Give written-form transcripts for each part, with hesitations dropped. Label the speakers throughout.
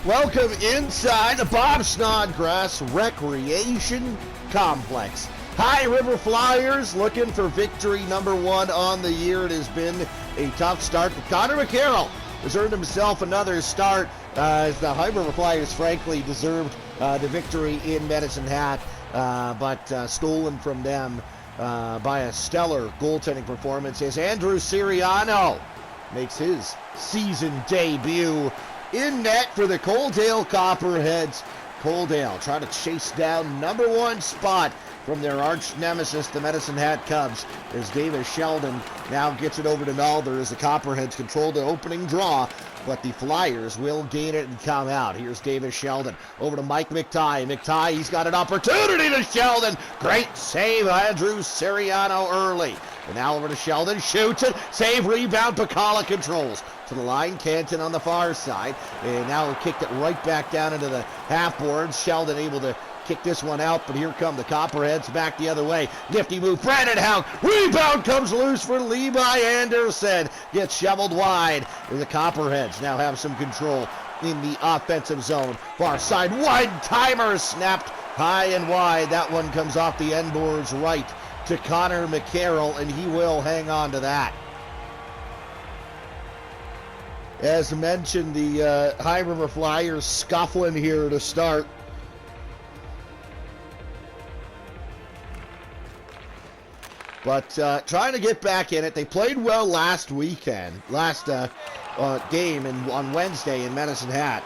Speaker 1: Welcome inside the Bob Snodgrass Recreation Complex. High River Flyers looking for victory number 1 on the year. It has been a tough start. Connor McCarroll has earned himself another start as the High River Flyers frankly deserved the victory in Medicine Hat, but stolen from them by a stellar goaltending performance as Andrew Siriano makes his season debut in net for the Coaldale Copperheads. Coaldale trying to chase down number 1 spot from their arch nemesis, the Medicine Hat Cubs, as Davis Sheldon now gets it over to Nalder as the Copperheads control the opening draw, but the Flyers will gain it and come out. Here's Davis Sheldon over to Mike McTighe. McTighe, he's got an opportunity to Sheldon. Great save, Andrew Siriano early. And now over to Sheldon, shoots it, save, rebound, Pacala controls. To the line, Canton on the far side, and now kicked it right back down into the half boards. Sheldon able to kick this one out, but here come the Copperheads back the other way. Nifty move, Brandon Howe, rebound comes loose for Levi Anderson. Gets shoveled wide, and the Copperheads now have some control in the offensive zone. Far side, wide timer snapped high and wide. That one comes off the end boards right to Connor McCarroll, and he will hang on to that. As mentioned, the High River Flyers scuffling here to start. But trying to get back in it. They played well last game on Wednesday in Medicine Hat.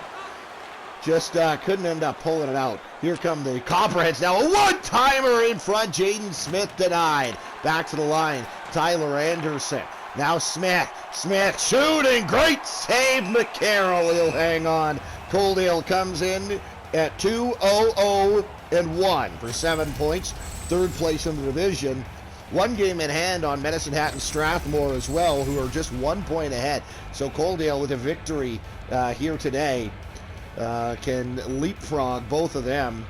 Speaker 1: Just couldn't end up pulling it out. Here come the Copperheads now. A one-timer in front. Jaden Smith denied. Back to the line. Tyler Anderson. Now Smith shooting. Great save. McCarroll will hang on. Coaldale comes in at 2-0-0-1 for 7 points. Third place in the division. 1 game in hand on Medicine Hat and Strathmore as well, who are just 1 point ahead. So Coaldale with a victory here today can leapfrog both of them.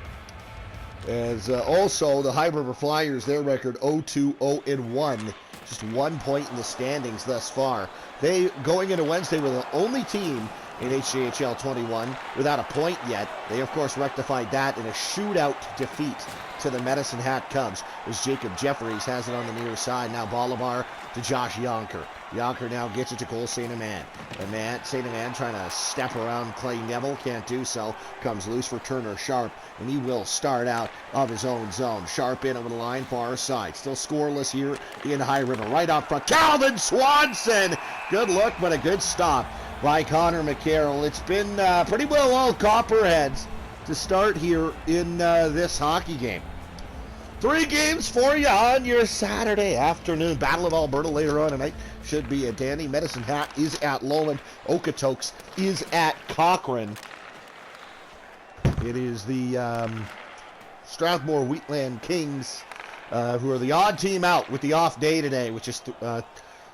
Speaker 1: As also the High River Flyers, their record 0-2-0-1. Just 1 point in the standings thus far. They, going into Wednesday, were the only team in HJHL21 without a point yet. They, of course, rectified that in a shootout defeat to the Medicine Hat Cubs, as Jacob Jeffries has it on the near side. Now Bolivar to Josh Yonker. Yonker now gets it to Cole St. Amand. St. Amand trying to step around Clay Neville, can't do so. Comes loose for Turner Sharp, and he will start out of his own zone. Sharp in over the line, far side. Still scoreless here in High River. Right up front, Calvin Swanson! Good look, but a good stop by Connor McCarroll. It's been pretty well all Copperheads to start here in this hockey game. 3 games for you on your Saturday afternoon. Battle of Alberta later on tonight should be a dandy. Medicine Hat is at Lowland. Okotoks is at Cochrane. It is the Strathmore Wheatland Kings who are the odd team out with the off day today, which is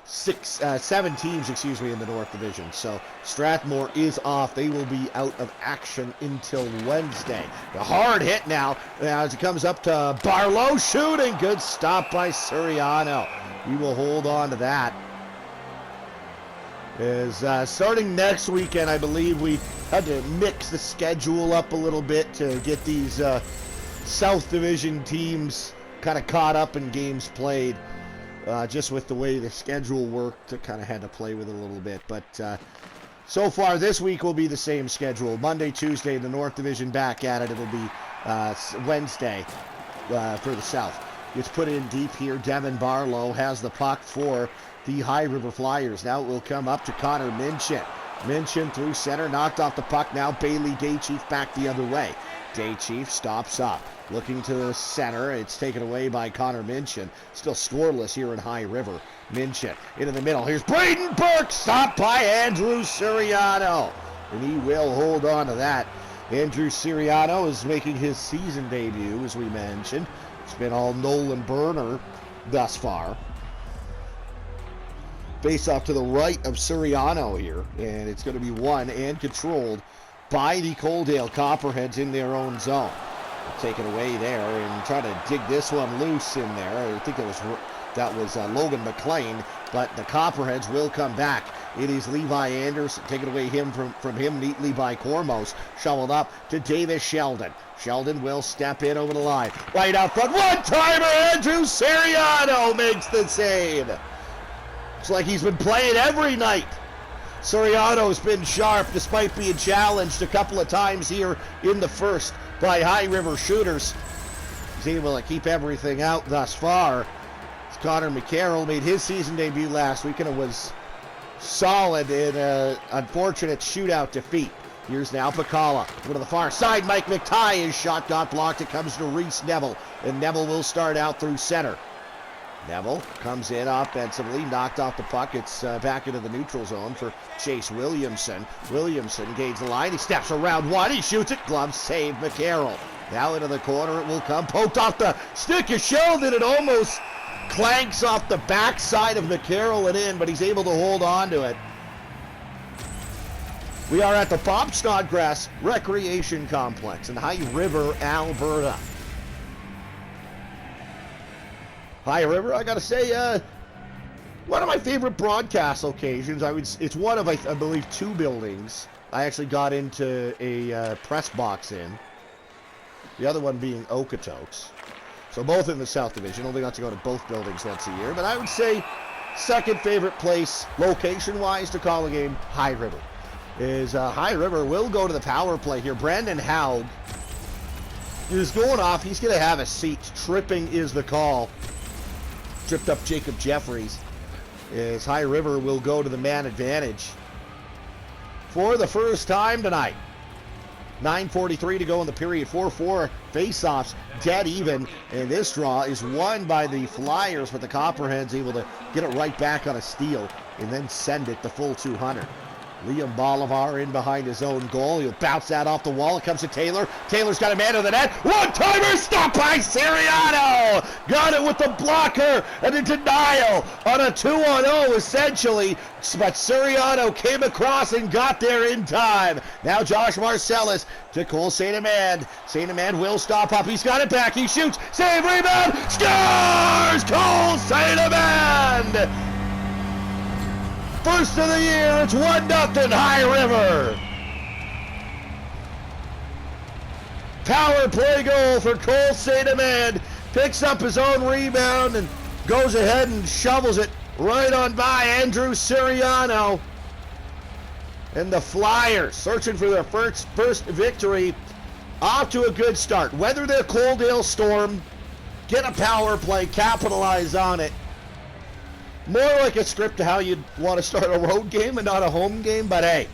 Speaker 1: 7 teams, in the North Division. So Strathmore is off. They will be out of action until Wednesday. The hard hit now as it comes up to Barlow, shooting. Good stop by Suriano. We will hold on to that. As starting next weekend, I believe we had to mix the schedule up a little bit to get these South Division teams kind of caught up in games played. Just with the way the schedule worked, I kind of had to play with it a little bit. But so far this week will be the same schedule. Monday, Tuesday, the North Division back at it. It'll be Wednesday for the South. It's put in deep here. Devin Barlow has the puck for the High River Flyers. Now it will come up to Connor Minchin. Minchin through center, knocked off the puck. Now Bailey Daychief back the other way. Daychief stops up. Looking to the center, it's taken away by Connor Minchin. Still scoreless here in High River. Minchin into the middle. Here's Braden Burke, stopped by Andrew Siriano. And he will hold on to that. Andrew Siriano is making his season debut, as we mentioned. It's been all Nolan Burner thus far. Face off to the right of Siriano here. And it's going to be won and controlled by the Coaldale Copperheads in their own zone. Taken away there and try to dig this one loose in there. I think it was That was Logan McLean, but the Copperheads will come back. It is Levi Anderson, taken away from him neatly by Cormos. Shoveled up to Davis Sheldon. Sheldon will step in over the line. Right out front, one-timer, Andrew Siriano makes the save. It's like he's been playing every night. Siriano's been sharp despite being challenged a couple of times here in the first by High River shooters. He's able to keep everything out thus far. Connor McCarroll made his season debut last week and it was solid in an unfortunate shootout defeat. Here's now Pacala. Over to the far side, Mike McTighe. His shot got blocked. It comes to Reese Neville, and Neville will start out through center. Neville comes in offensively, knocked off the puck. It's back into the neutral zone for Chase Williamson. Williamson gains the line. He steps around one. He shoots it. Glove save, McCarroll. Now into the corner it will come. Poked off the stick of Sheldon. It almost clanks off the backside of McCarroll and in, but he's able to hold on to it. We are at the Bob Snodgrass Recreation Complex in High River, Alberta. High River, I gotta say, one of my favorite broadcast locations. It's one of, I believe, 2 buildings I actually got into a press box in. The other one being Okotoks. So both in the South Division. Only got to go to both buildings once a year. But I would say second favorite place, location-wise, to call a game, High River. Is High River will go to the power play here. Brandon Haug is going off. He's going to have a seat. Tripping is the call. Tripped up Jacob Jeffries. As High River will go to the man advantage for the first time tonight. 9:43 to go in the period. 4-4 face-offs, dead even. And this draw is won by the Flyers, but the Copperheads able to get it right back on a steal and then send it the full 200. Liam Bolivar in behind his own goal. He'll bounce that off the wall. It comes to Taylor. Taylor's got a man to the net. One-timer, stopped by Siriano. Got it with the blocker and a denial on a 2-on-0 essentially. But Siriano came across and got there in time. Now Josh Marcellus to Cole St. Amand. St. Amand will stop up. He's got it back. He shoots. Save, rebound. Scores! Cole St. Amand! First of the year, it's 1-0 High River. Power play goal for Cole St. Amand. Picks up his own rebound and goes ahead and shovels it right on by Andrew Siriano. And the Flyers, searching for their first victory, off to a good start. Weather their Coaldale storm, get a power play, capitalize on it. More like a script to how you'd want to start a road game and not a home game, but hey,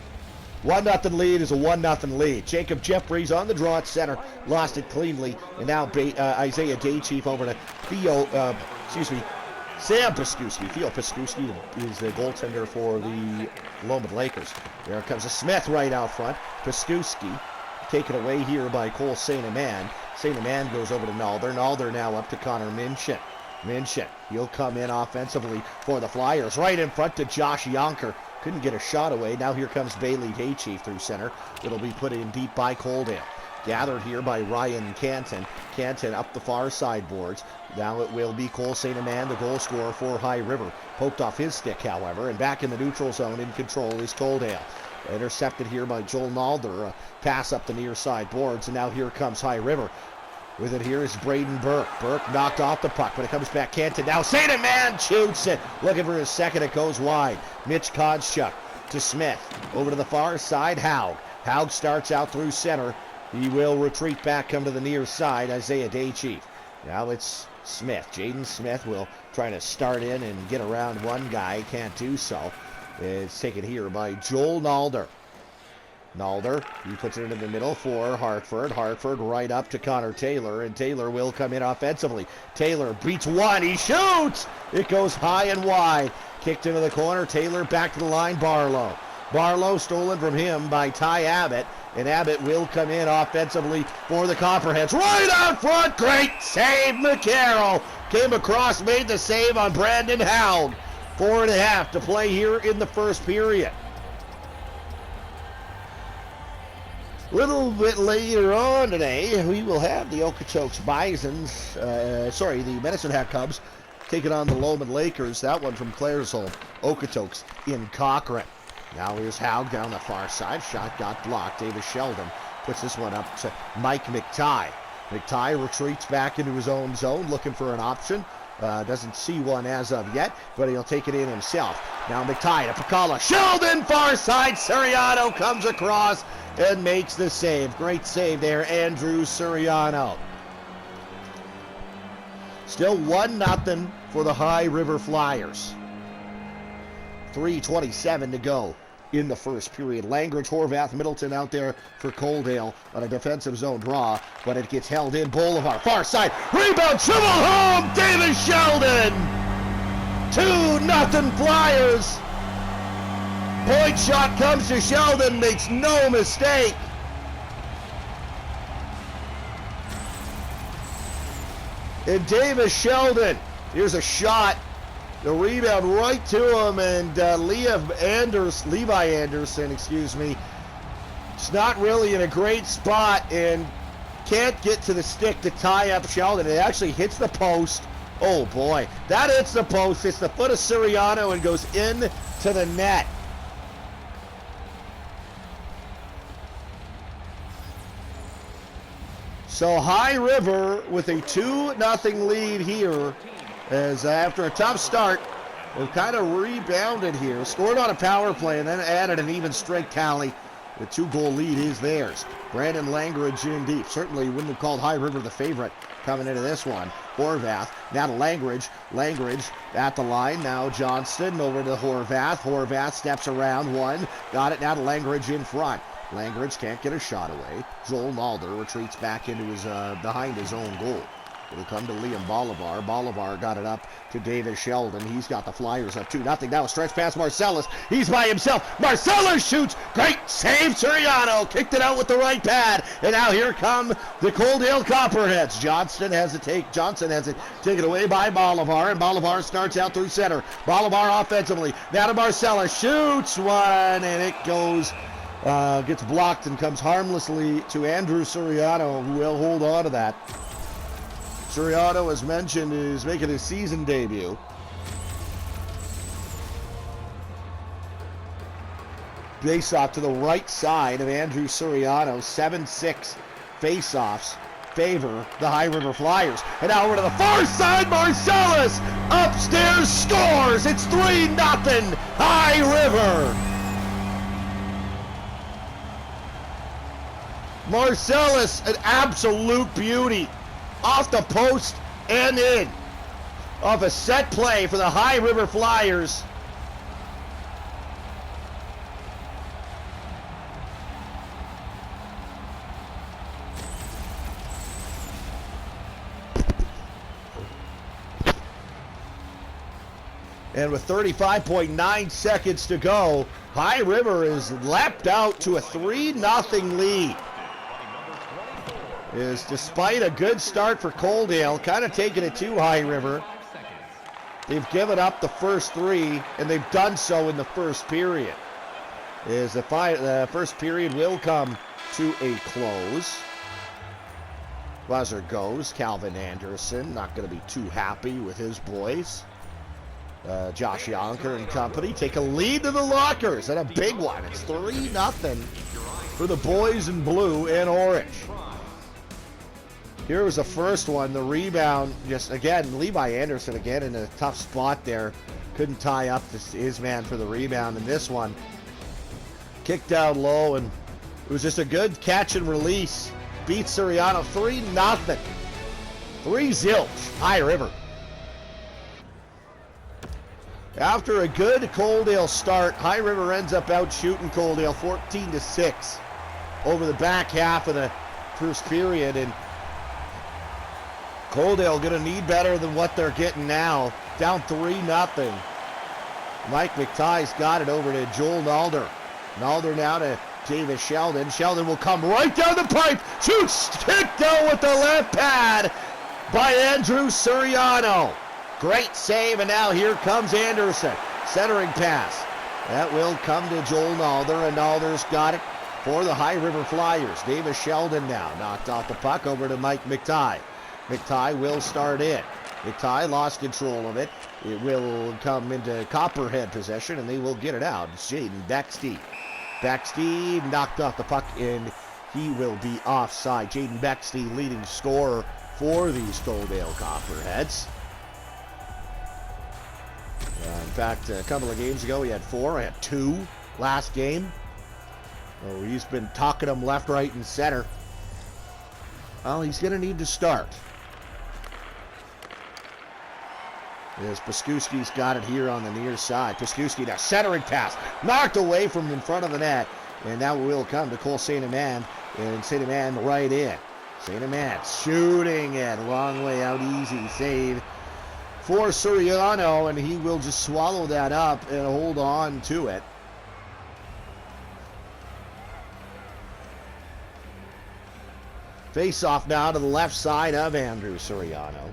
Speaker 1: 1-0 lead is a 1-0 lead. Jacob Jeffries on the draw at center, lost it cleanly, and now Isaiah Daychief over to Sam Piskuski. Theo Piskuski is the goaltender for the Lomond Lakers. There comes a Smith right out front. Piskuski taken away here by Cole St. Amand. St. Amand goes over to Nalder. Nalder now up to Connor Minchin. Minchin, he'll come in offensively for the Flyers. Right in front to Josh Yonker. Couldn't get a shot away. Now here comes Bailey Daychief through center. It'll be put in deep by Coaldale. Gathered here by Ryan Canton. Canton up the far side boards. Now it will be Cole St. Amand, the goal scorer for High River. Poked off his stick, however, and back in the neutral zone in control is Coaldale. Intercepted here by Joel Nalder. A pass up the near side boards, and now here comes High River. With it here is Braden Burke. Burke knocked off the puck, but it comes back Canton. Now St. Amand shoots it. Looking for his second, it goes wide. Mitch Kodschuk to Smith. Over to the far side, Haug. Haug starts out through center. He will retreat back, come to the near side, Isaiah Daychief. Now it's Smith. Jaden Smith will try to start in and get around one guy. Can't do so. It's taken here by Joel Nalder. Nalder, he puts it into the middle for Hartford. Hartford right up to Connor Taylor, and Taylor will come in offensively. Taylor beats one, he shoots! It goes high and wide. Kicked into the corner, Taylor back to the line, Barlow. Barlow stolen from him by Ty Abbott, and Abbott will come in offensively for the Copperheads. Right out front, great save, McCarroll. Came across, made the save on Brandon Haug. 4.5 to play here in the first period. A little bit later on today, we will have the Okotoks Bisons, the Medicine Hat Cubs, taking on the Lowman Lakers. That one from Claresholm. Okotoks in Cochrane. Now here's Haug down the far side. Shot got blocked. Davis Sheldon puts this one up to Mike McTighe. McTighe retreats back into his own zone, looking for an option. Doesn't see one as of yet, but he'll take it in himself. Now McTighe to Pakala. Sheldon, far side. Suriano comes across and makes the save. Great save there, Andrew Suriano. Still 1-0 for the High River Flyers. 3:27 to go in the first period. Langridge, Horvath, Middleton out there for Coaldale on a defensive zone draw, but it gets held in. Bolivar, far side, rebound, dribble home, Davis Sheldon! 2-0 Flyers. Point shot comes to Sheldon, makes no mistake. And Davis Sheldon, here's a shot. The rebound right to him, and Levi Anderson, it's not really in a great spot and can't get to the stick to tie up Sheldon. It actually hits the post. Oh boy, that hits the post. It's the foot of Suriano and goes in to the net. So High River with a 2-0 lead here. As after a tough start, they've kind of rebounded here. Scored on a power play and then added an even strength tally. The 2-goal lead is theirs. Brandon Langridge in deep. Certainly wouldn't have called High River the favorite coming into this one. Horvath, now to Langridge. Langridge at the line. Now Johnston over to Horvath. Horvath steps around one. Got it now to Langridge in front. Langridge can't get a shot away. Joel Nalder retreats back into his behind his own goal. It'll come to Liam Bolivar. Bolivar got it up to Davis Sheldon. He's got the Flyers up 2-0. Now a stretch past Marcellus. He's by himself. Marcellus shoots. Great save. Suriano kicked it out with the right pad. And now here come the Coaldale Copperheads. Johnson has it taken away by Bolivar. And Bolivar starts out through center. Bolivar offensively. Now to Marcellus. Shoots one. And it goes... gets blocked and comes harmlessly to Andrew Suriano, who will hold on to that. Suriano, as mentioned, is making his season debut. Face-off to the right side of Andrew Suriano. 7-6 face-offs favor the High River Flyers. And now over to the far side, Marcellus upstairs scores. It's 3-0 High River. Marcellus, an absolute beauty. Off the post and in. Off a set play for the High River Flyers. And with 35.9 seconds to go, High River is lapped out to a 3-0 lead. Is despite a good start for Coaldale, kind of taking it to High River. They've given up the first three, and they've done so in the first period. The first period will come to a close. Buzzer goes. Calvin Anderson, not going to be too happy with his boys. Josh Yonker and company take a lead to the Lockers, and a big one. It's 3-0 for the boys in blue and orange. Here was the first one. The rebound, just again, Levi Anderson again in a tough spot there. Couldn't tie up his man for the rebound. And this one, kicked down low, and it was just a good catch and release. Beat Suriano 3-0. 3-0, High River. After a good Coaldale start, High River ends up out shooting Coaldale 14-6 over the back half of the first period, and Coaldale going to need better than what they're getting now. Down 3-0. Mike McTighe's got it over to Joel Nalder. Nalder now to Davis Sheldon. Sheldon will come right down the pipe. Shoots, kicked out with the left pad by Andrew Suriano. Great save, and now here comes Anderson. Centering pass. That will come to Joel Nalder, and Nalder's got it for the High River Flyers. Davis Sheldon now knocked off the puck over to Mike McTighe. McTighe will start in. McTighe lost control of it. It will come into Copperhead possession, and they will get it out. It's Jaden Bexty. Bexty knocked off the puck, and he will be offside. Jaden Bexty, leading scorer for these Coaldale Copperheads. In fact, a couple of games ago, he had 4. I had 2 last game. Oh, he's been talking them left, right, and center. Well, he's going to need to start. As Paskuski's got it here on the near side. Paskuski, now centering pass, knocked away from in front of the net. And now will come to Cole St. Amand, and St. Amand right in. St. Amand shooting it, long way out, easy save for Suriano, and he will just swallow that up and hold on to it. Face off now to the left side of Andrew Suriano.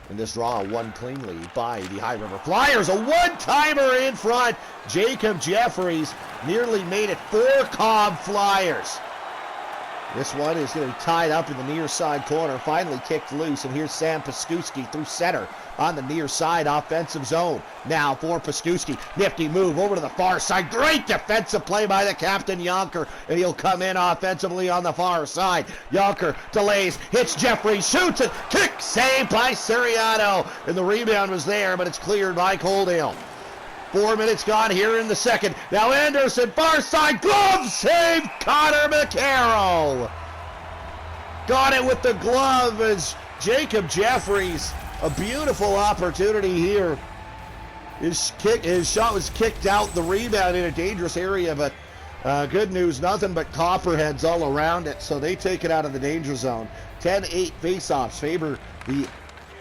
Speaker 1: And this draw, one clean lead by the High River Flyers. A one-timer in front. Jacob Jeffries nearly made it 4 Cobb Flyers. This one is going to be tied up in the near side corner. Finally kicked loose, and here's Sam Paskuski through center on the near side offensive zone. Now for Paskuski. Nifty move over to the far side. Great defensive play by the captain, Yonker, and he'll come in offensively on the far side. Yonker delays, hits Jeffries, shoots it, kick, save by Suriano, and the rebound was there, but it's cleared by Coaldale. 4 minutes gone here in the second. Now Anderson, far side, glove save, Connor McCarroll. Got it with the glove as Jacob Jeffries. A beautiful opportunity here. His shot was kicked out, the rebound in a dangerous area, but good news, nothing but Copperheads all around it, so they take it out of the danger zone. 10-8 faceoffs favor the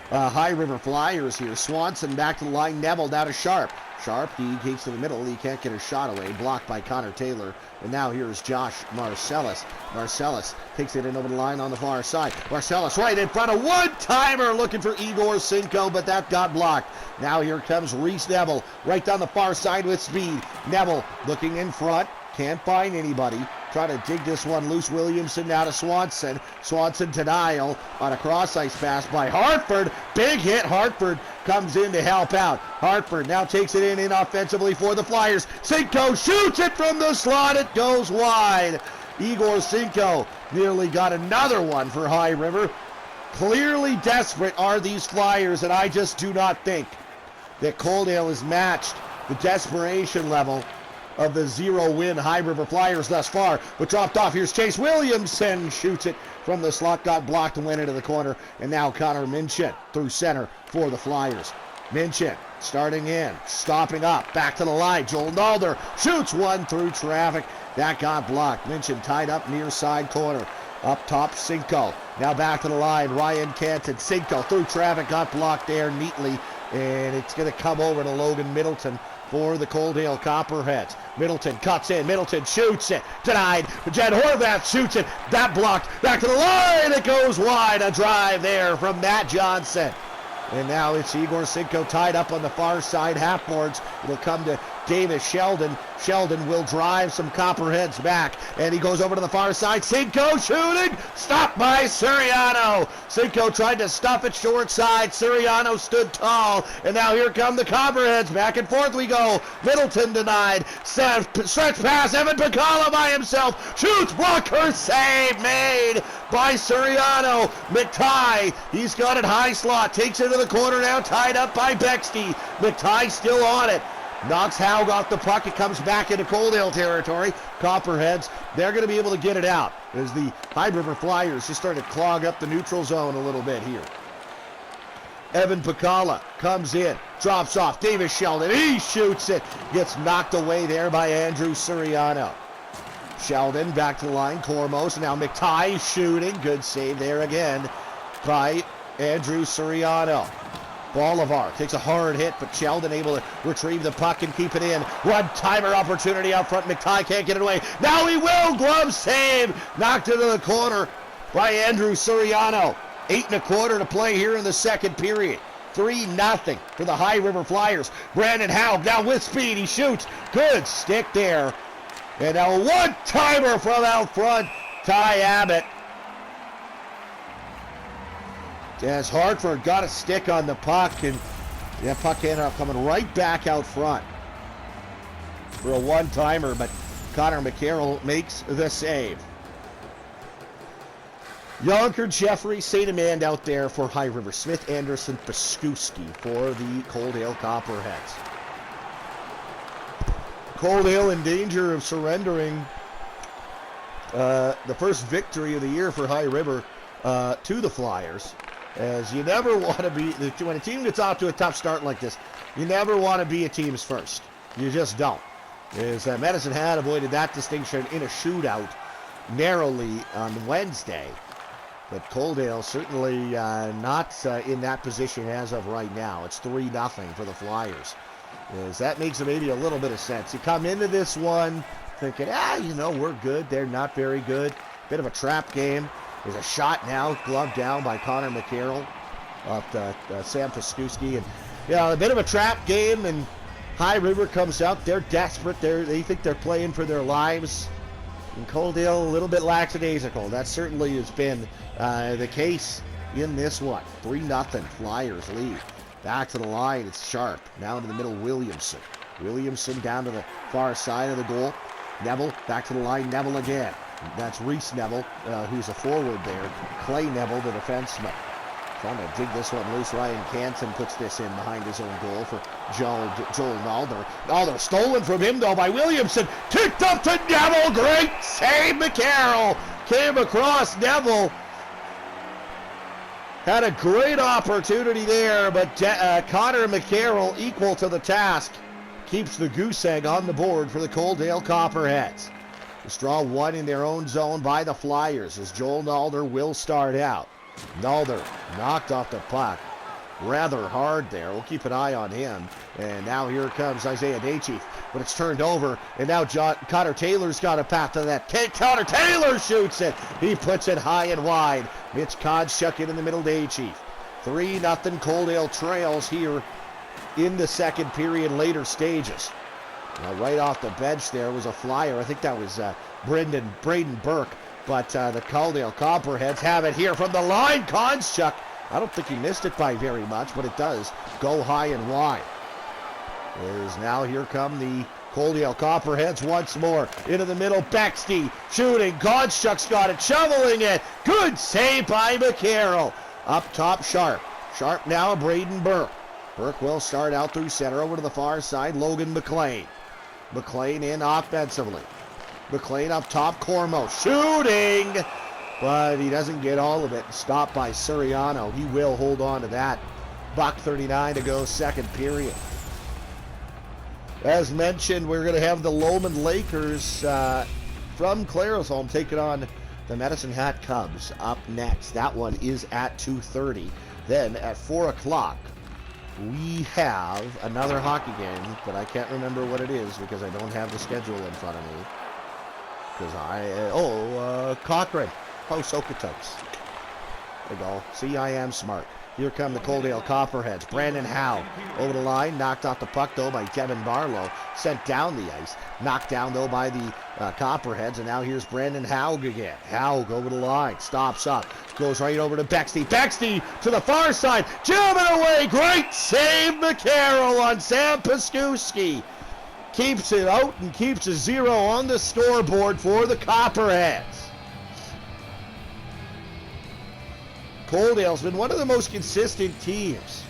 Speaker 1: High River Flyers here. Swanson back to the line, Neville down to Sharp. Sharp, he takes to the middle, he can't get a shot away, blocked by Connor Taylor. And now here's Josh Marcellus. Marcellus takes it in over the line on the far side. Marcellus right in front of one-timer, looking for Igor Cinco, but that got blocked. Now here comes Reese Neville, right down the far side with speed. Neville looking in front, can't find anybody. Trying to dig this one loose. Williamson now to Swanson. Swanson to Dial on a cross-ice pass by Hartford. Big hit. Hartford comes in to help out. Hartford now takes it in offensively for the Flyers. Cinco shoots it from the slot. It goes wide. Igor Cinco nearly got another one for High River. Clearly desperate are these Flyers, and I just do not think that Coaldale has matched the desperation level of the 0-win High River Flyers thus far, but dropped off. Here's Chase Williamson, shoots it from the slot, got blocked and went into the corner, and now Connor Minchin through center for the Flyers. Minchin starting in, stopping up, back to the line. Joel Nalder shoots one through traffic. That got blocked. Minchin tied up near side corner. Up top, Cinco. Now back to the line, Ryan Canton. Cinco through traffic, got blocked there neatly, and it's going to come over to Logan Middleton for the Coaldale Copperheads. Middleton cuts in. Middleton shoots it. Denied. Jed Horvath shoots it. That blocked. Back to the line. It goes wide. A drive there from Matt Johnson. And now it's Igor Cinco tied up on the far side half-boards. It'll come to Davis Sheldon. Sheldon will drive some Copperheads back, and he goes over to the far side. Cinco shooting, stopped by Suriano. Cinco tried to stuff it short side. Suriano stood tall, and now here come the Copperheads. Back and forth we go. Middleton denied. Stretch pass. Evan Pacala by himself. Shoots, blocker, save made by Suriano. McTighe, he's got it high slot. Takes it to the corner now, tied up by Bexty. McTighe still on it. Knocks Haug off the puck. It comes back into Coaldale territory. Copperheads, they're going to be able to get it out as the High River Flyers just start to clog up the neutral zone a little bit here. Evan Pacala comes in, drops off. Davis Sheldon, he shoots it. Gets knocked away there by Andrew Suriano. Sheldon back to the line. Cormos, now McTighe shooting. Good save there again by Andrew Suriano. Bolivar takes a hard hit, but Sheldon able to retrieve the puck and keep it in. One-timer opportunity out front. McTighe can't get it away. Now he will. Glove save. Knocked into the corner by Andrew Suriano. 8.25 to play here in the second period. 3-0 for the High River Flyers. Brandon Haug now with speed. He shoots. Good stick there. And now a one-timer from out front. Ty Abbott. As Hartford got a stick on the puck, and that puck ended up coming right back out front for a one-timer, but Connor McCarroll makes the save. Yonker, Jeffrey, St. Amand out there for High River. Smith, Anderson, Paskuski for the Coaldale Copperheads. Coaldale in danger of surrendering the first victory of the year for High River to the Flyers. As you never want to be, when a team gets off to a tough start like this, you never want to be a team's first. You just don't. As Medicine Hat avoided that distinction in a shootout narrowly on Wednesday. But Coaldale certainly not in that position as of right now. It's 3-0 for the Flyers. As that makes maybe a little bit of sense. You come into this one thinking, we're good. They're not very good. Bit of a trap game. There's a shot now, gloved down by Connor McCarroll off Sam Paskuski. And, a bit of a trap game, and High River comes out. They're desperate. They think they're playing for their lives. And Coaldale a little bit lackadaisical. That certainly has been the case in this one. 3-0 Flyers lead. Back to the line, it's Sharp. Now into the middle, Williamson. Williamson down to the far side of the goal. Neville, back to the line, Neville again. That's Reese Neville, who's a forward there. Clay Neville, the defenseman. Trying to dig this one loose. Ryan Canton puts this in behind his own goal for Joel Nalder. Nalder stolen from him, though, by Williamson. Kicked up to Neville. Great save, McCarroll. Came across Neville. Had a great opportunity there, but Connor McCarroll, equal to the task, keeps the goose egg on the board for the Coaldale Copperheads. They draw one in their own zone by the Flyers as Joel Nalder will start out. Nalder knocked off the puck rather hard there. We'll keep an eye on him. And now here comes Isaiah Daychief, but it's turned over, and now Connor Taylor's got a path to that. Connor Taylor shoots it. He puts it high and wide. Mitch Kodschuk in the middle, Daychief. 3-0 Coaldale trails here in the second period, later stages. Now right off the bench there was a Flyer. I think that was Braden Burke. But the Coaldale Copperheads have it here from the line. Kodschuk, I don't think he missed it by very much, but it does go high and wide. As now here come the Coaldale Copperheads once more. Into the middle, Bexty shooting. Kodschuk's got it, shoveling it. Good save by McCarroll. Up top, Sharp. Sharp now, Braden Burke. Burke will start out through center over to the far side. Logan McLean. McLean in offensively. McLean up top, Cormo shooting, but he doesn't get all of it. Stopped by Suriano. He will hold on to that. $1:39 to go, second period. As mentioned, we're going to have the Lowman Lakers from Claresholm taking on the Medicine Hat Cubs up next. That one is at 2:30. Then at 4 o'clock, we have another hockey game, but I can't remember what it is because I don't have the schedule in front of me. Because Cochrane hosts Okotoks. There you go. See, I am smart. Here come the Coaldale Copperheads. Brandon Howe over the line. Knocked off the puck, though, by Kevin Barlow. Sent down the ice. Knocked down, though, by the Copperheads. And now here's Brandon Howe again. Howe over the line. Stops up. Goes right over to Bexty. Bexty to the far side. Jamming away. Great save, McCarroll on Sam Paskuski. Keeps it out and keeps a 0 on the scoreboard for the Copperheads. Coaldale's been one of the most consistent teams.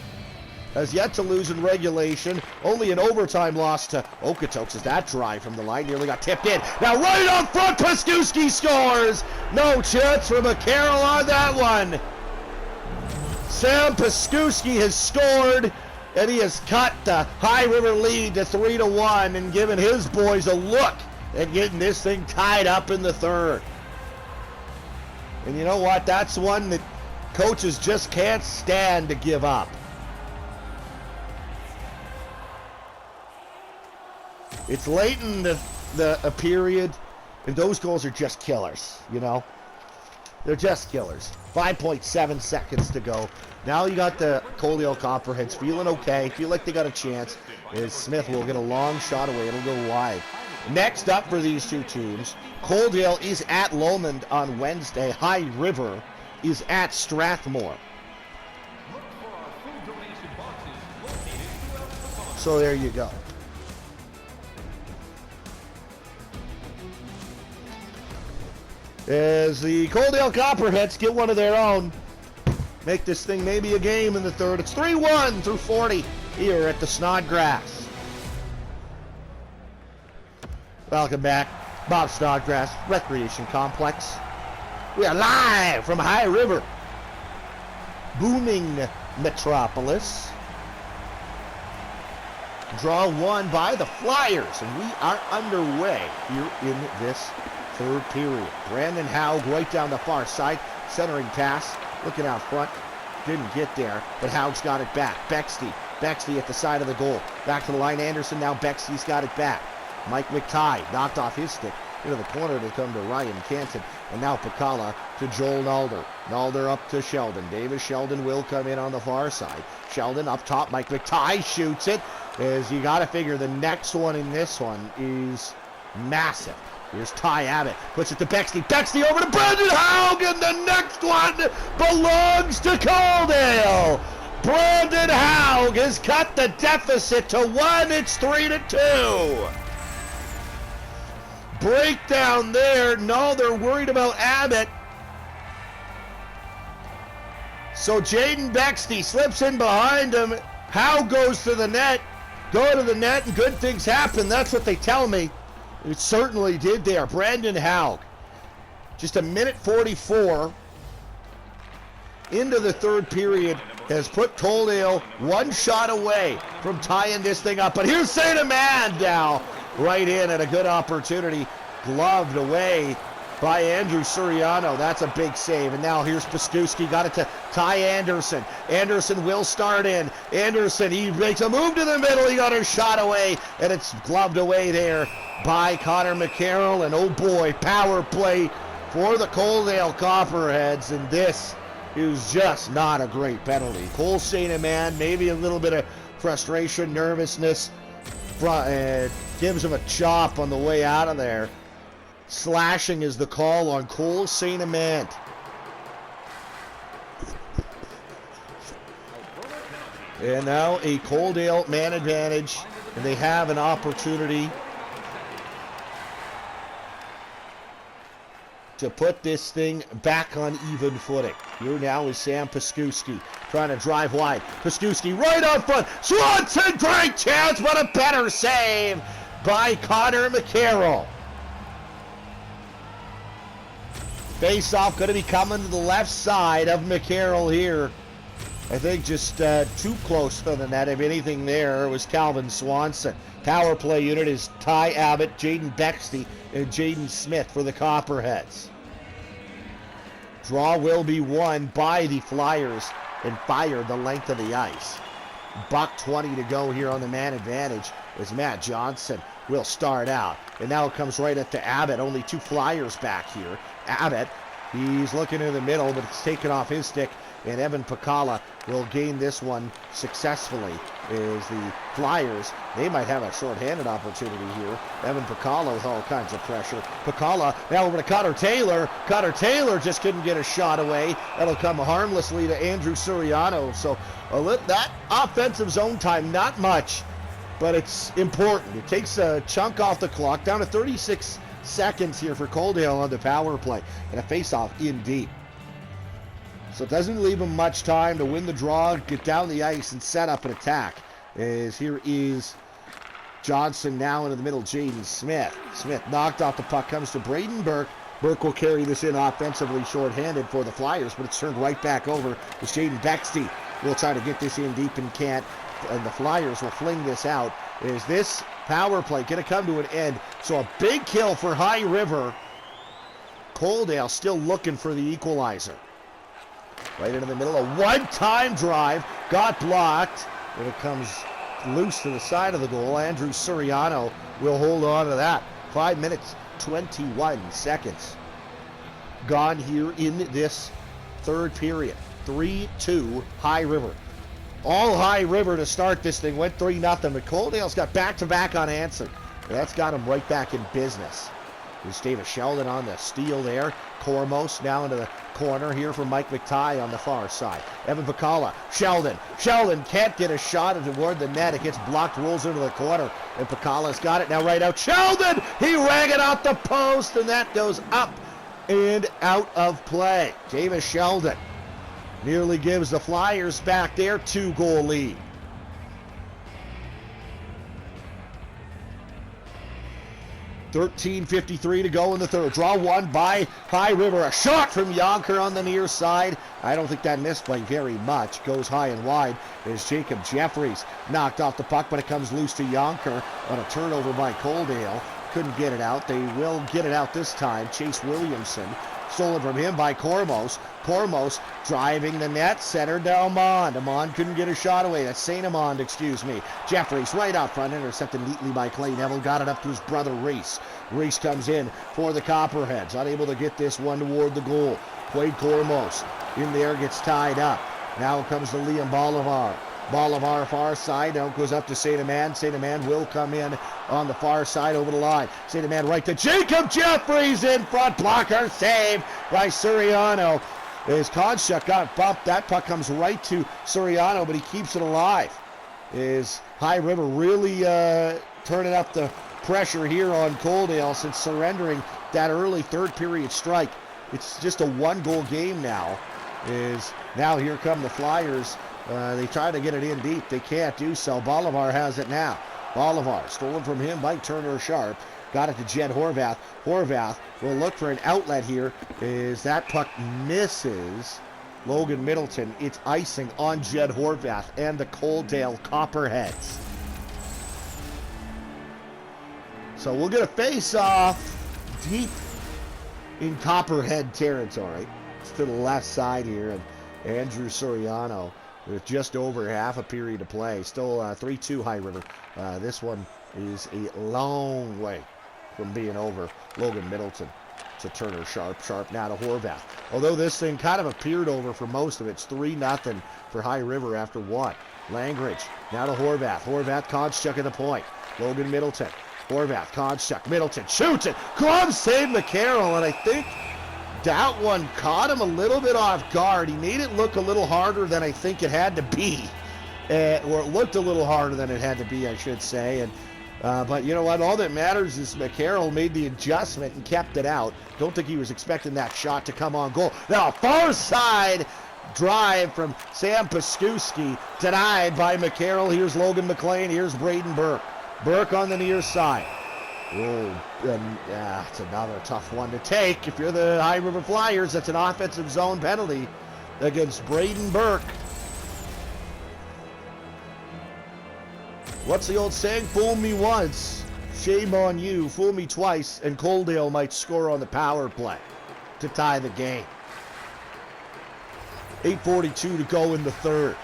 Speaker 1: Has yet to lose in regulation. Only an overtime loss to Okotoks as that drive from the line nearly got tipped in. Now right up front, Paskuski scores. No chance for McCarroll on that one. Sam Paskuski has scored, and he has cut the High River lead to 3-1 and given his boys a look at getting this thing tied up in the third. And you know what? That's one that coaches just can't stand to give up. It's late in the period, and those goals are just killers, you know? They're just killers. 5.7 seconds to go. Now you got the Coaldale Copperheads feeling okay, feel like they got a chance. As Smith will get a long shot away, it'll go wide. Next up for these two teams, Coaldale is at Lomond on Wednesday. High River is at Strathmore. So there you go. As the Coaldale Copperheads get one of their own, make this thing maybe a game in the third. It's 3-1 through 40 here at the Snodgrass. Welcome back. Bob Snodgrass Recreation Complex. We are live from High River, booming metropolis. Draw one by the Flyers, and we are underway here in this third period. Brandon Haug right down the far side, centering pass, looking out front, didn't get there, but Haug's got it back. Bexley at the side of the goal. Back to the line, Anderson, now Bexley's got it back. Mike McTighe knocked off his stick into the corner to come to Ryan Canton, and now Pacala to Joel Nalder. Nalder up to Sheldon. Davis Sheldon will come in on the far side. Sheldon up top, Mike McTighe shoots it, as you got to figure the next one in this one is massive. Here's Ty Abbott, puts it to Bexley. Bexley over to Brandon Haug, and the next one belongs to Coaldale. Brandon Haug has cut the deficit to 1. It's 3-2. Breakdown there. No, they're worried about Abbott. So Jaden Bexley slips in behind him. Haug goes to the net. Go to the net and good things happen. That's what they tell me. It certainly did there. Brandon Haug. Just a minute 44 into the third period has put Coaldale one shot away from tying this thing up. But here's St. Amand now. Right in at a good opportunity. Gloved away by Andrew Suriano. That's a big save. And now here's Paskuski. Got it to Ty Anderson. Anderson will start in. Anderson, he makes a move to the middle. He got a shot away. And it's gloved away there by Connor McCarroll. And oh boy, power play for the Coaldale Copperheads. And this is just not a great penalty. Cole St. Amand, maybe a little bit of frustration, nervousness. Gives him a chop on the way out of there. Slashing is the call on Cole St. Amand. And now a Coaldale man advantage, and they have an opportunity to put this thing back on even footing. Here now is Sam Paskuski trying to drive wide. Paskuski right up front. Swanson, great chance, but a better save by Connor McCarroll. Face-off going to be coming to the left side of McCarroll here. I think just too close to the net. If anything there, it was Calvin Swanson. Power play unit is Ty Abbott, Jaden Bexley, and Jaden Smith for the Copperheads. Draw will be won by the Flyers and fired the length of the ice. $1:20 to go here on the man advantage as Matt Johnson will start out. And now it comes right up to Abbott. Only 2 Flyers back here. Abbott, he's looking in the middle, but it's taken off his stick. And Evan Pacala will gain this one successfully as the Flyers, they might have a short-handed opportunity here. Evan Pacala with all kinds of pressure. Pacala now over to Cotter Taylor. Cotter Taylor just couldn't get a shot away. That'll come harmlessly to Andrew Suriano. So that offensive zone time, not much, but it's important. It takes a chunk off the clock, down to 36 seconds here for Coaldale on the power play, and a face-off in deep. So it doesn't leave him much time to win the draw, get down the ice, and set up an attack. As here is Johnson now into the middle, Jaden Smith. Smith knocked off the puck, comes to Braden Burke. Burke will carry this in offensively shorthanded for the Flyers, but it's turned right back over as Jaden Bexley will try to get this in deep and can't. And the Flyers will fling this out. Is this power play going to come to an end? So a big kill for High River. Coaldale still looking for the equalizer. Right into the middle, a one-time drive, got blocked, and it comes loose to the side of the goal. Andrew Suriano will hold on to that. 5 minutes, 21 seconds gone here in this third period. 3-2 High River. All High River to start this thing, went 3-0, but Coaldale's got back-to-back unanswered. That's got them right back in business. There's Davis Sheldon on the steal there. Cormos now into the corner here for Mike McTighe on the far side. Evan Pacala, Sheldon can't get a shot toward the net. It gets blocked, rolls into the corner, and Pacala's got it now right out. Sheldon, he rang it off the post, and that goes up and out of play. Davis Sheldon nearly gives the Flyers back their 2-goal lead. .13:53 to go in the third. Draw one by High River. A shot from Yonker on the near side. I don't think that missed by very much. Goes high and wide as Jacob Jeffries knocked off the puck, but it comes loose to Yonker on a turnover by Coaldale. Couldn't get it out. They will get it out this time. Chase Williamson. Stolen from him by Cormos. Cormos driving the net. Center to Amond. Amond couldn't get a shot away. That's St. Amond, excuse me. Jeffries right up front. Intercepted neatly by Clay Neville. Got it up to his brother Reese. Reese comes in for the Copperheads. Unable to get this one toward the goal. Quade Cormos in there, gets tied up. Now comes to Liam Bolivar. Bolivar far side, now goes up to St. Amand. St. Amand will come in on the far side over the line. St. Amand right to Jacob Jeffries in front. Blocker saved by Suriano. As Konchuk got bumped, that puck comes right to Suriano, but he keeps it alive. Is High River really turning up the pressure here on Coaldale since surrendering that early third period strike. It's just a 1-goal game now. Now here come the Flyers. They try to get it in deep. They can't do so. Bolivar has it now. Bolivar stolen from him by Turner Sharp. Got it to Jed Horvath. Horvath will look for an outlet here. That puck misses Logan Middleton. It's icing on Jed Horvath and the Coaldale Copperheads. So we'll get a face-off deep in Copperhead territory. It's to the left side here, and Andrew Soriano with just over half a period to play. Still 3-2 High River. This one is a long way from being over. Logan Middleton to Turner Sharp. Sharp now to Horvath. Although this thing kind of appeared over for most of it. It's 3-0 for High River after one. Langridge now to Horvath. Horvath, Konchuk at the point. Logan Middleton. Horvath, Konchuk, Middleton shoots it. Glove save McCarroll, and I think that one caught him a little bit off guard. He made it look a little harder than I think it had to be. Or it looked a little harder than it had to be, I should say. And but you know what? All that matters is McCarroll made the adjustment and kept it out. Don't think he was expecting that shot to come on goal. Now, far side drive from Sam Paskuski, denied by McCarroll. Here's Logan McLean. Here's Braden Burke. Burke on the near side. Oh, it's another tough one to take. If you're the High River Flyers, that's an offensive zone penalty against Braden Burke. What's the old saying? Fool me once, shame on you. Fool me twice, and Coaldale might score on the power play to tie the game. 8:42 to go in the third.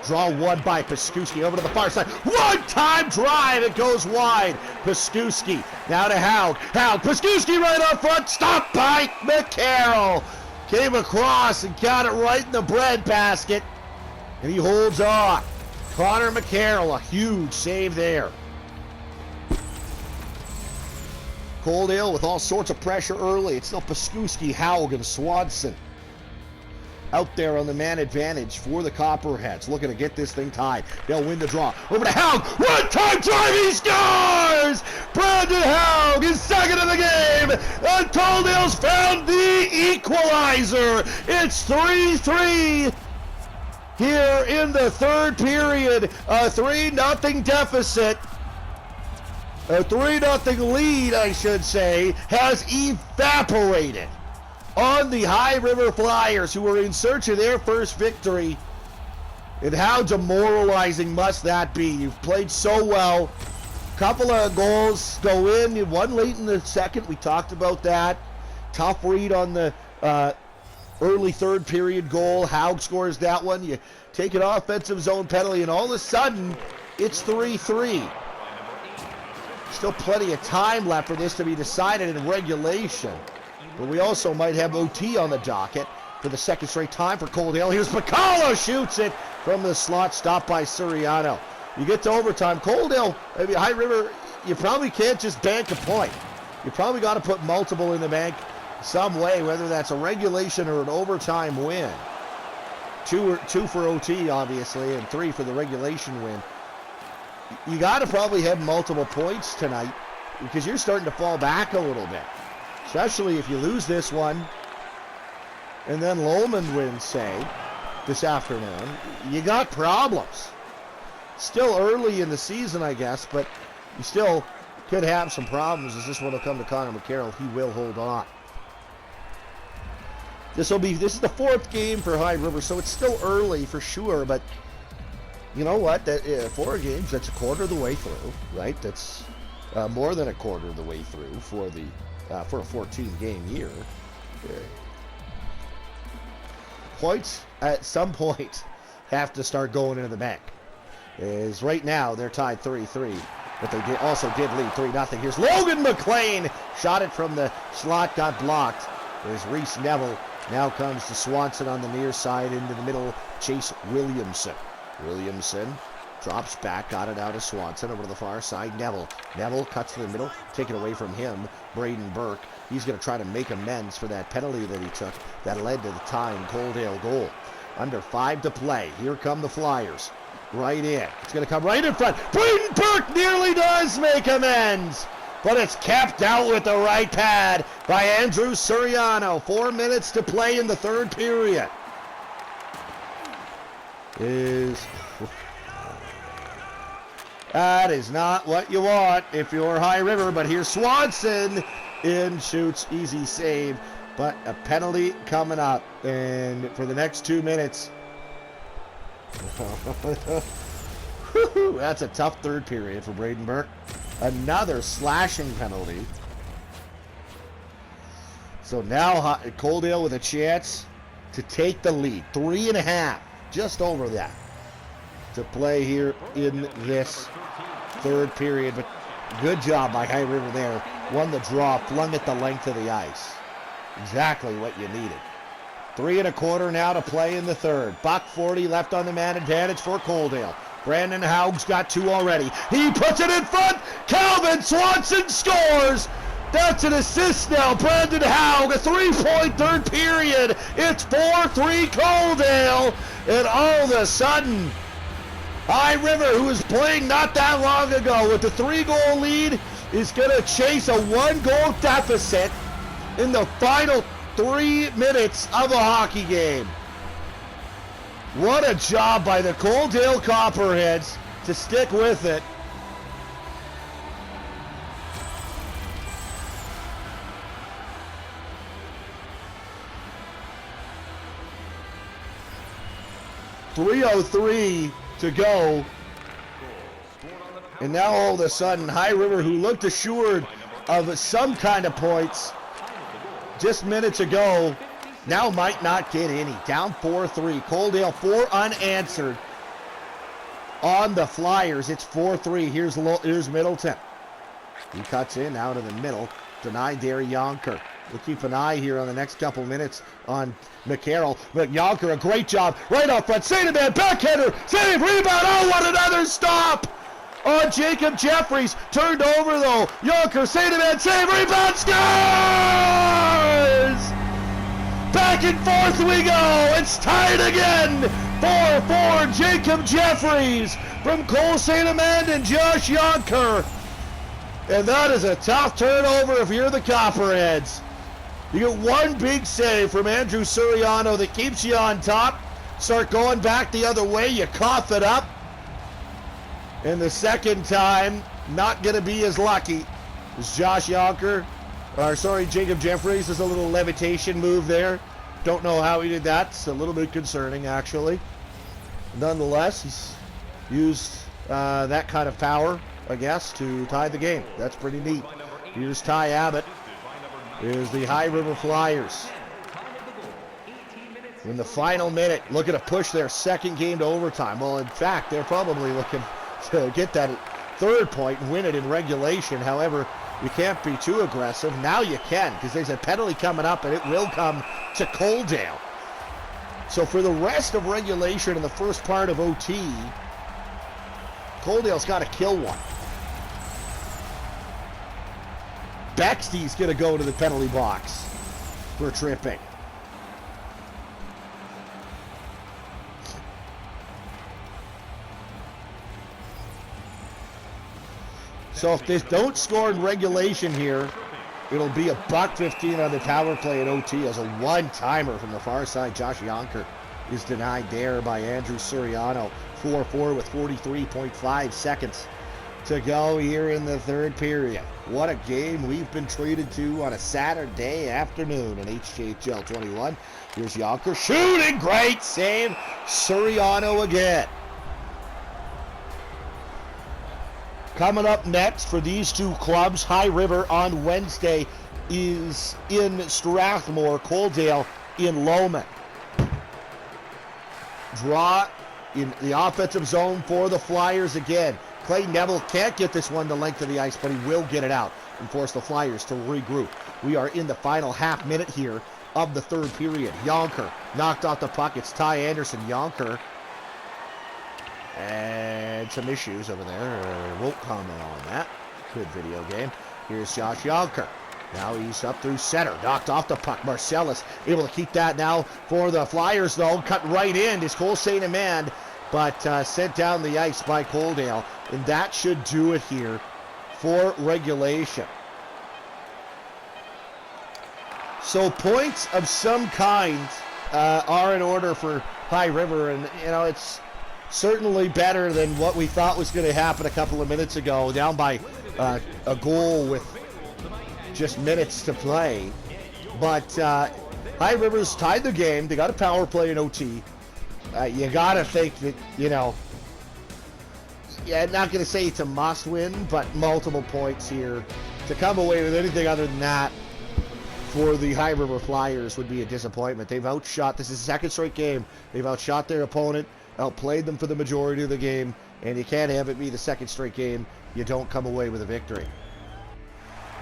Speaker 1: Draw one by Paskuski over to the far side. One-time drive. It goes wide. Paskuski now to Haug. Haug. Paskuski right up front. Stopped by McCarroll. Came across and got it right in the breadbasket. And he holds on. Connor McCarroll, a huge save there. Coaldale with all sorts of pressure early. It's still Paskuski, Haug, and Swanson out there on the man advantage for the Copperheads, looking to get this thing tied. They'll win the draw. Over to Haug. One-time drive. He scores! Brandon Haug is second of the game, and Coaldale's found the equalizer. It's 3-3 here in the third period. A 3-0 deficit. A 3-0 lead, I should say, has evaporated on the High River Flyers, who are in search of their first victory. And how demoralizing must that be? You've played so well. Couple of goals go in. One late in the second. We talked about that. Tough read on the early third period goal. Haug scores that one. You take an offensive zone penalty, and all of a sudden, it's 3-3. Still plenty of time left for this to be decided in regulation. But we also might have OT on the docket for the second straight time for Coaldale. Here's Pacala, shoots it from the slot, stopped by Suriano. You get to overtime. Coaldale, maybe High River, you probably can't just bank a point. you probably got to put multiple in the bank some way, whether that's a regulation or an overtime win. Two for OT, obviously, and 3 for the regulation win. You got to probably have multiple points tonight because you're starting to fall back a little bit, especially if you lose this one and then Lomond wins, say, this afternoon. You got problems. Still early in the season, I guess, but you still could have some problems as this one will come to Connor McCarroll. He will hold on. This is the 4th game for High River, so it's still early for sure, but you know what? 4 games, that's a quarter of the way through, right? That's more than a quarter of the way through for a 14-game year. Points at some point have to start going into the bank. Is right now they're tied 3-3, but they also did lead 3-0. Here's Logan McLean, shot it from the slot, got blocked. There's Reese Neville. Now comes to Swanson on the near side into the middle. Chase Williamson. Williamson drops back, got it out of Swanson over to the far side. Neville cuts to the middle, taken away from him. Braden Burke. He's going to try to make amends for that penalty that he took that led to the tying Coaldale goal. Under 5 to play. Here come the Flyers. Right in. It's going to come right in front. Braden Burke nearly does make amends, but it's kept out with the right pad by Andrew Suriano. 4 minutes to play in the 3rd period. That is not what you want if you're High River, but here's Swanson in, shoots, easy save, but a penalty coming up, and for the next 2 minutes. That's a tough 3rd period for Braden Burke. Another slashing penalty. So now Coaldale with a chance to take the lead. 3.5, just over that, to play here in this 3rd period. But good job by High River there. Won the draw, flung it the length of the ice. Exactly what you needed. 3.25 now to play in the 3rd. $1:40 left on the man advantage for Coaldale. Brandon Haug's got 2 already. He puts it in front. Calvin Swanson scores. That's an assist now. Brandon Haug, a 3-point 3rd period. It's 4-3 Coaldale. And all of a sudden, High River, who was playing not that long ago with the 3-goal lead, is going to chase a 1-goal deficit in the final 3 minutes of a hockey game. What a job by the Coaldale Copperheads to stick with it. .303 to go. And now all of a sudden, High River, who looked assured of some kind of points just minutes ago, now might not get any. Down 4-3. Coaldale 4 unanswered on the Flyers. It's 4-3. Here's Middleton. He cuts in out of the middle. Denied there, Yonker. We'll keep an eye here on the next couple minutes on McCarroll. But Yonker, a great job right off front. Saint-Amand, backhander, save, rebound. Oh, what another stop on Jacob Jeffries. Turned over though. Yonker, Saint-Amand, save, rebound, scores! Back and forth we go. It's tied again. 4-4. Jacob Jeffries from Cole Saint-Amand and Josh Yonker. And that is a tough turnover if you're the Copperheads. You get one big save from Andrew Suriano that keeps you on top. Start going back the other way. You cough it up. And the second time, not going to be as lucky as Josh Yonker. Jacob Jeffries is a little levitation move there. Don't know how he did that. It's a little bit concerning, actually. Nonetheless, he's used that kind of power, I guess, to tie the game. That's pretty neat. Here's Ty Abbott. Here's the High River Flyers. In the final minute, looking to push their 2nd game to overtime. Well, in fact, they're probably looking to get that 3rd point and win it in regulation. However, you can't be too aggressive. Now you can, because there's a penalty coming up, and it will come to Coaldale. So for the rest of regulation in the first part of OT, Coaldale's got to kill one. Bexley's going to go to the penalty box for tripping. So if they don't score in regulation here, it'll be $1.15 on the power play at OT as a one-timer from the far side. Josh Yonker is denied there by Andrew Suriano. 4-4 with 43.5 seconds to go here in the third period. What a game we've been treated to on a Saturday afternoon in HJHL21. Here's Yonker shooting, great save. Suriano again. Coming up next for these two clubs, High River on Wednesday is in Strathmore, Coaldale in Lowman. Draw in the offensive zone for the Flyers again. Clay Neville can't get this one the length of the ice, but he will get it out and force the Flyers to regroup. We are in the final half minute here of the third period. Yonker knocked off the puck. It's Ty Anderson. Yonker. And some issues over there. Won't comment on that. Good video game. Here's Josh Yonker. Now he's up through center. Knocked off the puck. Marcellus able to keep that now for the Flyers, though. Cut right in. Is Cole St. Amand, but sent down the ice by Coaldale. And that should do it here for regulation. So points of some kind are in order for High River. And, you know, it's certainly better than what we thought was going to happen a couple of minutes ago, down by a goal with just minutes to play. But High River's tied the game. They got a power play in OT. You got to think that, you know, yeah, not going to say it's a must win, but multiple points here. To come away with anything other than that for the High River Flyers would be a disappointment. They've outshot, this is the second straight game, they've outshot their opponent, outplayed them for the majority of the game, and you can't have it be the second straight game you don't come away with a victory.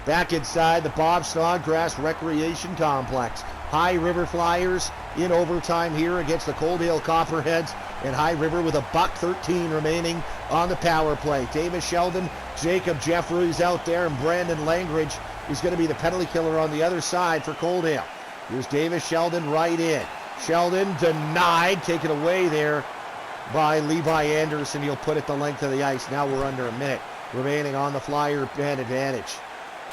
Speaker 1: Back inside the Bob Snodgrass Recreation Complex. High River Flyers in overtime here against the Coaldale Copperheads, and High River with $1:13 remaining on the power play. Davis Sheldon, Jacob Jeffries out there, and Brandon Langridge is going to be the penalty killer on the other side for Coaldale. Here's Davis Sheldon right in. Sheldon denied, taken away there by Levi Anderson. He'll put it the length of the ice. Now we're under a minute remaining on the Flyer man advantage.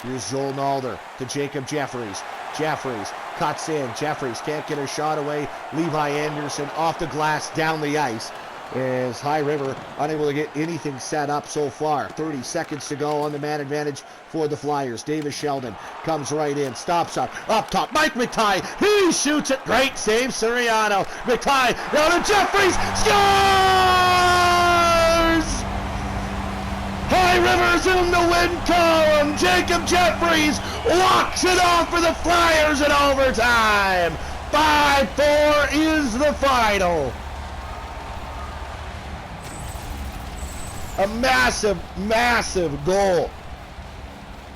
Speaker 1: Here's Joel Nalder to Jacob Jeffries. Jeffries cuts in. Jeffries can't get a shot away. Levi Anderson off the glass, down the ice. As High River unable to get anything set up so far. 30 seconds to go on the man advantage for the Flyers. Davis Sheldon comes right in, stops up top. Mike McTighe, he shoots it. Great save, Suriano. McTighe down to Jeffries, scores! High River's in the win column. Jacob Jeffries walks it off for the Flyers in overtime. 5-4 is the final. A massive, massive goal.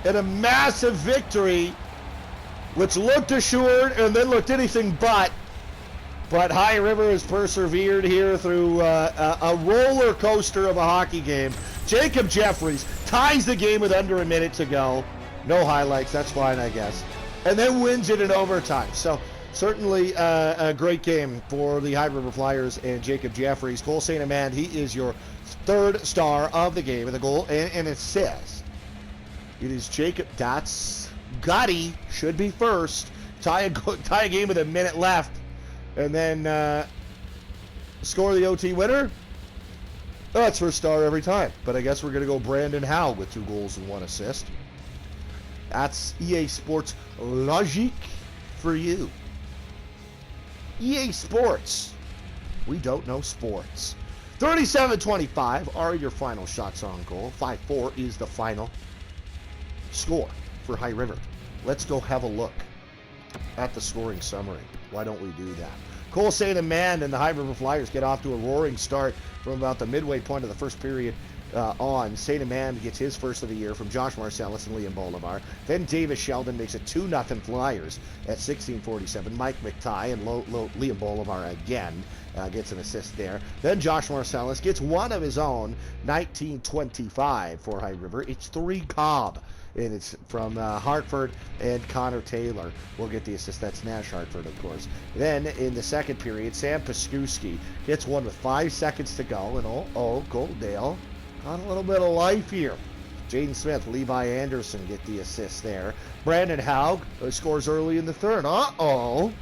Speaker 1: And a massive victory, which looked assured and then looked anything but. But High River has persevered here through a roller coaster of a hockey game. Jacob Jeffries ties the game with under a minute to go. No highlights, that's fine, I guess. And then wins it in overtime. So certainly a great game for the High River Flyers and Jacob Jeffries. Cole St. Amand, he is your third star of the game with a goal and an assist. It is Jacob. That's Gotti should be first. Tie a game with a minute left, and then score the OT winner. That's first star every time. But I guess we're going to go Brandon Howe with 2 goals and 1 assist. That's EA Sports logic for you. EA Sports. We don't know sports. 37-25 are your final shots on goal. 5-4 is the final score for High River. Let's go have a look at the scoring summary. Why don't we do that? Cole St. Amand and the High River Flyers get off to a roaring start from about the midway point of the first period on. St. Amand gets his first of the year from Josh Marcellus and Liam Bolivar. Then Davis Sheldon makes it 2-0 Flyers at 16:47. Mike McTighe and Liam Bolivar again gets an assist there. Then Josh Marcellus gets one of his own, 19:25 for High River. It's 3 Cobb and it's from Hartford, and Connor Taylor will get the assist. That's Nash Hartford, of course. Then in the second period, Sam Paskuski gets one with 5 seconds to go, and Coaldale got a little bit of life here. Jaden Smith, Levi Anderson get the assist there. Brandon Haug scores early in the third. All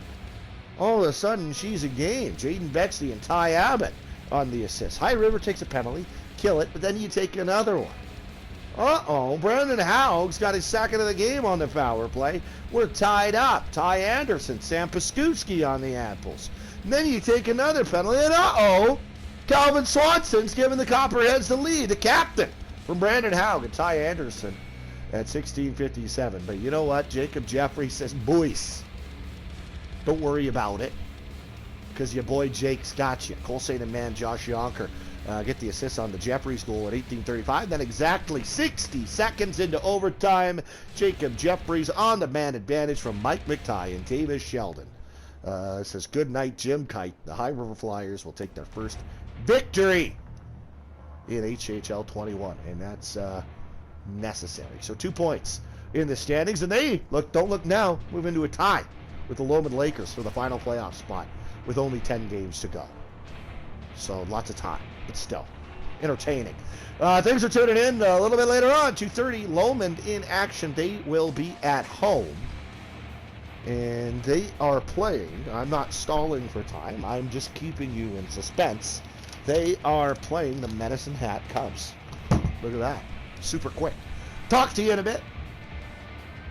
Speaker 1: of a sudden, she's a game. Jaden Bexley and Ty Abbott on the assist. High River takes a penalty, kill it, but then you take another one. Brandon Haug's got his second of the game on the power play. We're tied up. Ty Anderson, Sam Paskuski on the apples. And then you take another penalty, and Calvin Swanson's giving the Copperheads the lead, the captain, from Brandon Haug and Ty Anderson at 16:57. But you know what? Jacob Jeffrey says, boys, don't worry about it, because your boy Jake's got you. Cole St. man Josh Yonker get the assist on the Jeffries goal at 18:35. Then exactly 60 seconds into overtime, Jacob Jeffries on the man advantage from Mike McTighe and Davis Sheldon. Says, good night, Jim Kite. The High River Flyers will take their first victory in HJHL21, and that's necessary. So 2 points in the standings, and they don't look now, move into a tie with the Lowman Lakers for the final playoff spot with only 10 games to go. So lots of time, but still entertaining. Things are tuning in a little bit later on. 2:30, Lowman in action. They will be at home, and they are playing. I'm not stalling for time. I'm just keeping you in suspense. They are playing the Medicine Hat Cubs. Look at that. Super quick. Talk to you in a bit.